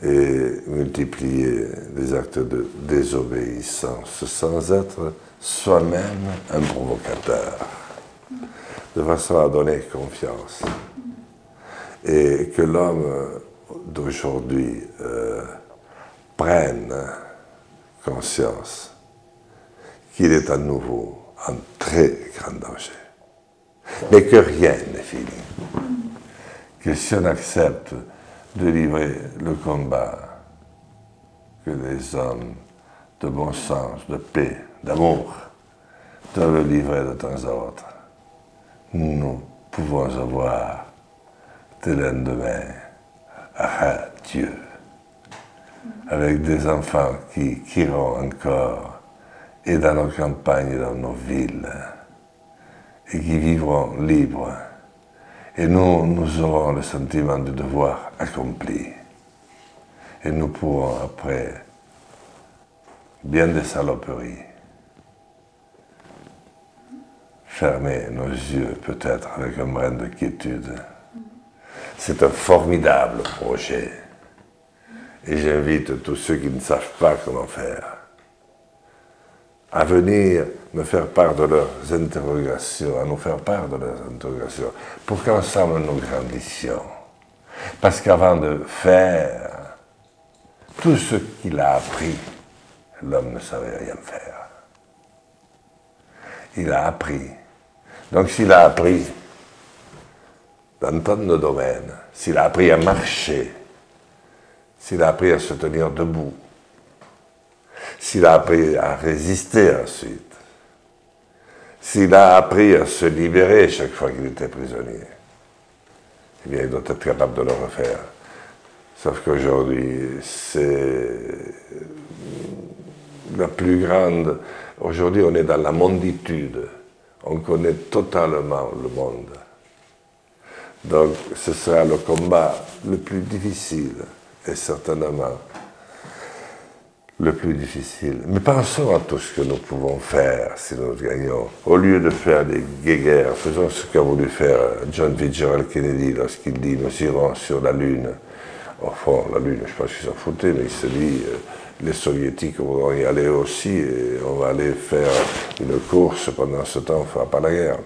Speaker 2: et multiplier les actes de désobéissance sans être soi-même un provocateur, de façon à donner confiance. Et que l'homme d'aujourd'hui prenne conscience qu'il est à nouveau en très grand danger, mais que rien n'est fini, que si on accepte de livrer le combat que les hommes de bon sens, de paix, d'amour doivent livrer de temps à autre, nous pouvons avoir des lendemains radieux, avec des enfants qui iront encore et dans nos campagnes et dans nos villes, et qui vivront libres. Et nous aurons le sentiment de devoir accompli. Et nous pourrons, après bien des saloperies, fermer nos yeux peut-être avec un brin de quiétude. C'est un formidable projet. Et j'invite tous ceux qui ne savent pas comment faire à venir me faire part de leurs interrogations, à nous faire part de leurs interrogations, pour qu'ensemble nous grandissions. Parce qu'avant de faire tout ce qu'il a appris, l'homme ne savait rien faire. Il a appris. Donc s'il a appris dans tant de domaines, s'il a appris à marcher, s'il a appris à se tenir debout, s'il a appris à résister ensuite, s'il a appris à se libérer chaque fois qu'il était prisonnier, eh bien, il doit être capable de le refaire. Sauf qu'aujourd'hui, c'est la plus grande... Aujourd'hui, on est dans la monditude. On connaît totalement le monde. Donc, ce sera le combat le plus difficile, et certainement le plus difficile. Mais pensons à tout ce que nous pouvons faire si nous gagnons. Au lieu de faire des guéguerres, faisons ce qu'a voulu faire John Fitzgerald Kennedy lorsqu'il dit « nous irons sur la Lune ». Au fond, la Lune, je pense qu'ils s'en foutaient, mais il se dit les Soviétiques vont y aller aussi et on va aller faire une course. Pendant ce temps, on ne fera pas la guerre.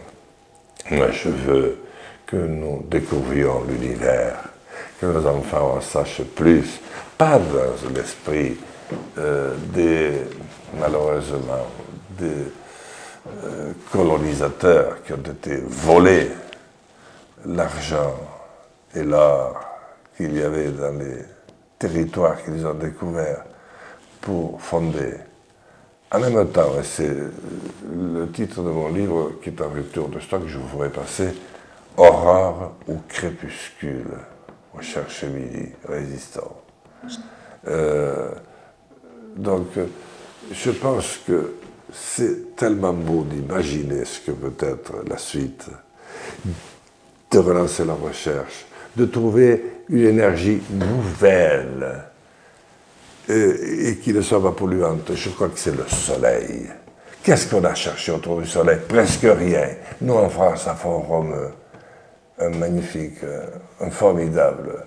Speaker 2: Moi, je veux que nous découvrions l'univers, que nos enfants en sachent plus, pas dans l'esprit malheureusement, des colonisateurs qui ont été volés l'argent et l'or qu'il y avait dans les territoires qu'ils ont découverts pour fonder. En même temps, et c'est le titre de mon livre qui est en rupture de stock, je vous ferai passer « Aurore ou crépuscule » au chercher midi résistant. Donc, je pense que c'est tellement beau d'imaginer ce que peut être la suite, de relancer la recherche, de trouver une énergie nouvelle et qui ne soit pas polluante. Je crois que c'est le soleil. Qu'est-ce qu'on a cherché autour du soleil? Presque rien. Nous, en France, à Font-Romeu, un magnifique, un formidable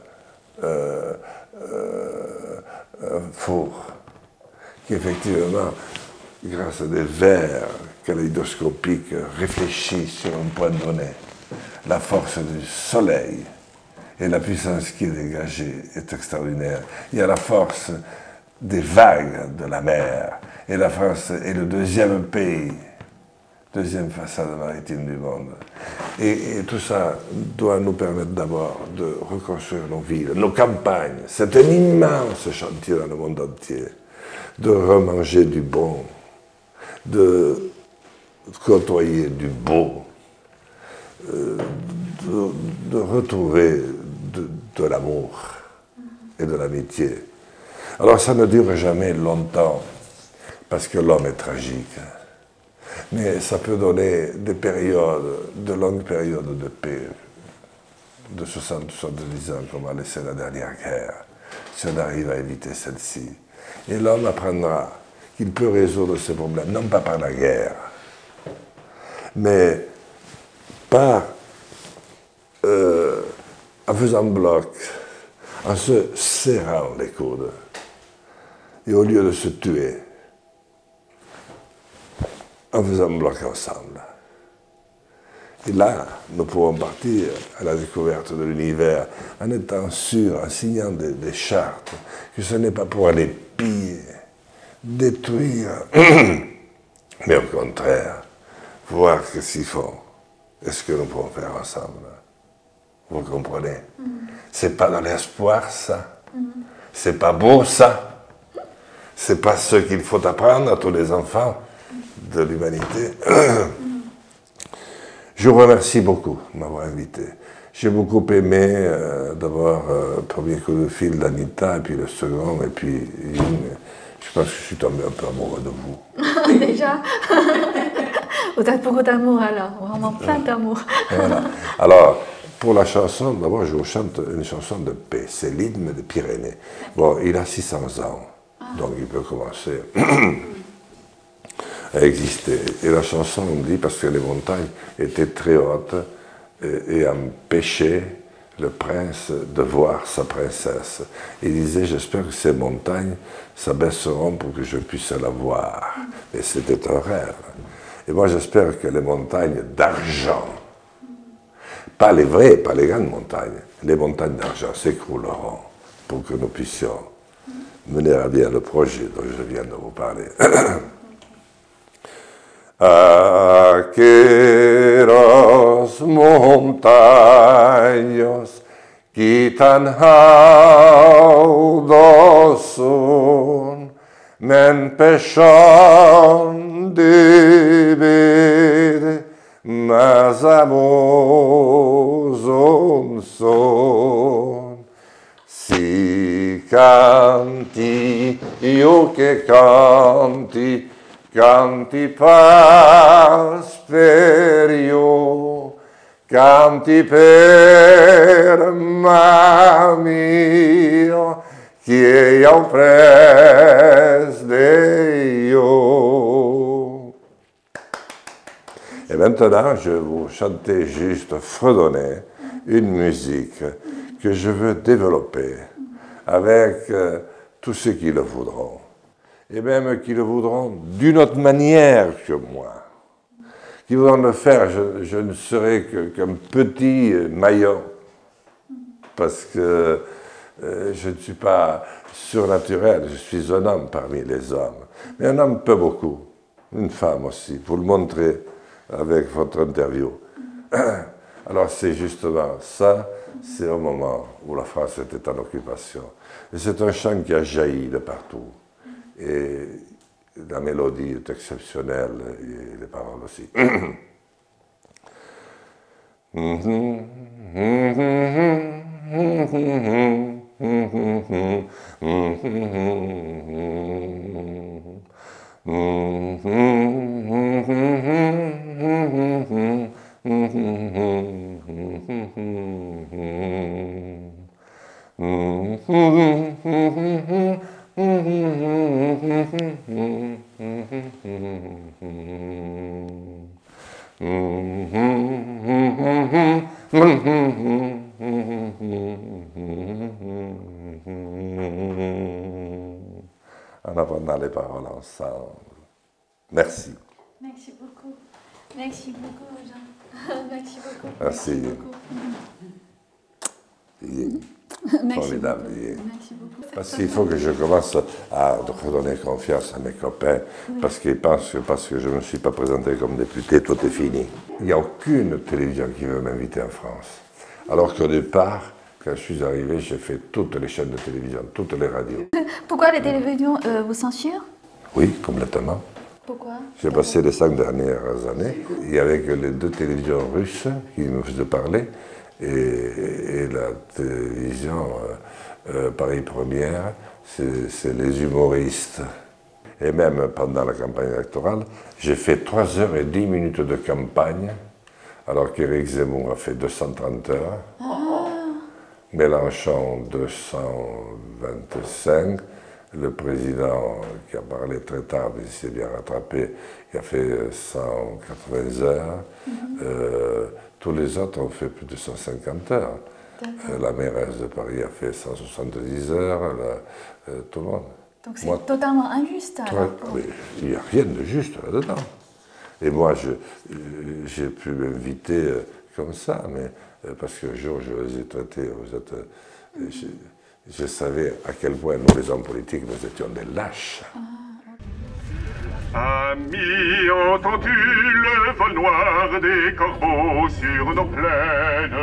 Speaker 2: four qui, effectivement, grâce à des vers kaléidoscopique réfléchie sur un point donné. La force du soleil et la puissance qui est dégagée est extraordinaire. Il y a la force des vagues de la mer. Et la France est le deuxième pays, deuxième façade maritime du monde. Et tout ça doit nous permettre d'abord de reconstruire nos villes, nos campagnes. C'est un immense chantier dans le monde entier. De remanger du bon, de côtoyer du beau, de retrouver de l'amour et de l'amitié. Alors ça ne dure jamais longtemps, parce que l'homme est tragique. Mais ça peut donner des périodes, de longues périodes de paix, de 60-70 ans, comme a laissé la dernière guerre, si on arrive à éviter celle-ci. Et l'homme apprendra qu'il peut résoudre ses problèmes, non pas par la guerre, mais par en faisant bloc, en se serrant les coudes, et au lieu de se tuer, en faisant bloc ensemble. Et là, nous pouvons partir à la découverte de l'univers en étant sûrs, en signant des chartes, que ce n'est pas pour aller piller, détruire, mais au contraire, voir ce qu'ils font et ce que nous pouvons faire ensemble. Vous comprenez? C'est pas dans l'espoir, ça. C'est pas beau, ça. C'est pas ce qu'il faut apprendre à tous les enfants de l'humanité. Je vous remercie beaucoup de m'avoir invité. J'ai beaucoup aimé d'abord le premier coup de fil d'Anita, et puis le second, et puis je pense que je suis tombé un peu amoureux de vous.
Speaker 1: Déjà, vous avez beaucoup d'amour alors, vraiment plein d'amour.
Speaker 2: Voilà. Alors, pour la chanson, d'abord je vous chante une chanson de paix, c'est l'hymne des Pyrénées. Bon, il a 600 ans, donc il peut commencer à exister. Et la chanson, on dit, parce que les montagnes étaient très hautes et empêchaient le prince de voir sa princesse. Il disait, j'espère que ces montagnes s'abaisseront pour que je puisse la voir. Et c'était un rêve. Et moi, j'espère que les montagnes d'argent, pas les vraies, pas les grandes montagnes, les montagnes d'argent s'écrouleront pour que nous puissions mener à bien le projet dont je viens de vous parler. Aqueros montaños que tan altos son, me empezan de ver más amorosos son. Si canti, io che canti, canti per io, canti per mio, che io pres de io. Et maintenant, je vais vous chanter juste, fredonner une musique que je veux développer avec tous ceux qui le voudront. Et même qui le voudront d'une autre manière que moi. Qui voudront le faire, je ne serai qu'un petit maillon, parce que je ne suis pas surnaturel, je suis un homme parmi les hommes. Mais un homme peut beaucoup, une femme aussi, vous le montrez avec votre interview. Alors c'est justement ça, c'est au moment où la France était en occupation. Et c'est un chant qui a jailli de partout. Et la mélodie est exceptionnelle, et les paroles aussi. En apprenant les paroles ensemble. Merci.
Speaker 1: Merci beaucoup. Merci beaucoup, Jean. Merci beaucoup.
Speaker 2: Merci. Formidable.
Speaker 1: Merci beaucoup.
Speaker 2: Parce qu'il faut que je commence à redonner confiance à mes copains, parce qu'ils pensent que parce que je ne me suis pas présenté comme député, tout est fini. Il n'y a aucune télévision qui veut m'inviter en France. Alors qu'au départ, quand je suis arrivé, j'ai fait toutes les chaînes de télévision, toutes les radios.
Speaker 1: Pourquoi les télévisions vous censurent?
Speaker 2: Oui, complètement.
Speaker 1: Pourquoi?
Speaker 2: J'ai passé les 5 dernières années, il y avait que les 2 télévisions russes qui me faisaient parler, et la télévision Paris Première, c'est les humoristes. Et même pendant la campagne électorale, j'ai fait 3h10 de campagne, alors qu'Éric Zemmour a fait 230 heures. Mélenchon 225, le président qui a parlé très tard, mais il s'est bien rattrapé, qui a fait 180 heures. Tous les autres ont fait plus de 150 heures. La mairesse de Paris a fait 170 heures, tout le monde.
Speaker 1: Donc c'est totalement injuste.
Speaker 2: Il n'y a rien de juste là-dedans. Et moi, j'ai pu m'inviter comme ça, mais parce qu'un jour, je les ai traités, je savais à quel point nous, les hommes politiques, nous étions des lâches.
Speaker 5: Amis, entends-tu le vol noir des corbeaux sur nos plaines?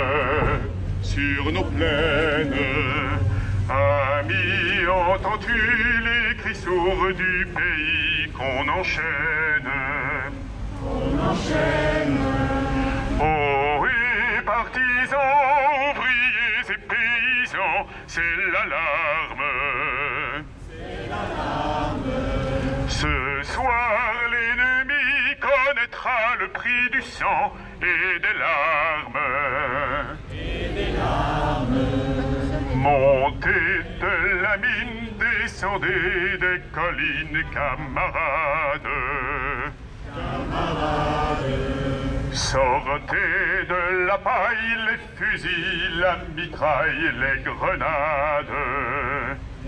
Speaker 5: Sur nos plaines. Amis, entends-tu les cris sourds du pays qu'on enchaîne? Qu'on enchaîne. Oh oui, partisans, ouvriers et paysans, c'est l'alarme. C'est l'alarme. Ce soir, l'ennemi connaîtra le prix du sang et des larmes. Et des larmes. Montez de la mine, descendez des collines, camarades. Camarades. Sortez de la paille les fusils, la mitraille, les grenades.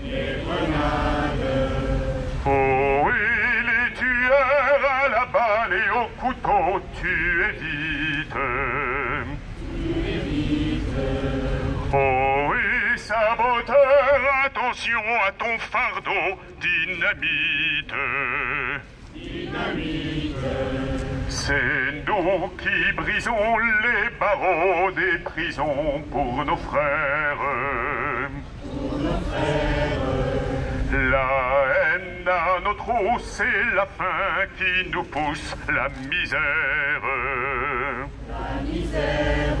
Speaker 5: Les grenades. Oh oui, les tueurs à la balle et au couteau, tu évites. Oh oui, saboteur, attention à ton fardeau, dynamite. Dynamite. C'est nous qui brisons les barreaux des prisons pour nos frères. Pour nos frères. La haine à nos trousses et la faim qui nous pousse la misère. La misère.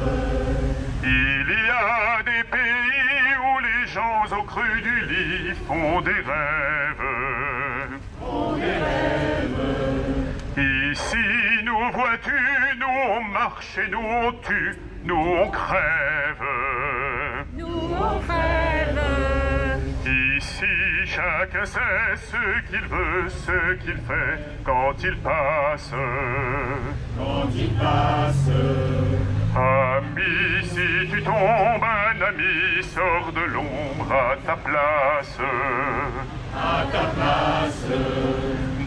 Speaker 5: Il y a des pays où les gens au creux du lit font des rêves. Font des rêves. Ici, nous vois-tu, nous on marche et nous on tue, nous on crève. Nous on crève. Ici, chacun sait ce qu'il veut, ce qu'il fait quand il passe. Quand il passe. Ami, si tu tombes, un ami sort de l'ombre à ta place. À ta place.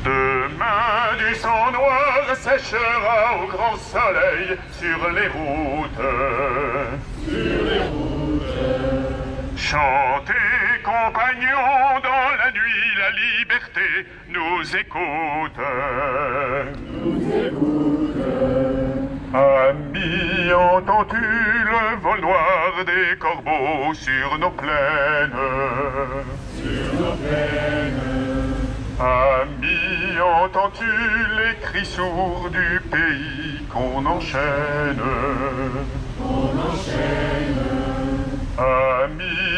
Speaker 5: Demain, du sang noir séchera au grand soleil sur les routes. Sur les routes. Chantez, compagnons, dans la nuit, la liberté nous écoute. Nous écoute. Amis, entends-tu le vol noir des corbeaux sur nos plaines? Sur nos plaines. Amis, entends-tu les cris sourds du pays qu'on enchaîne? Qu'on enchaîne. Amis,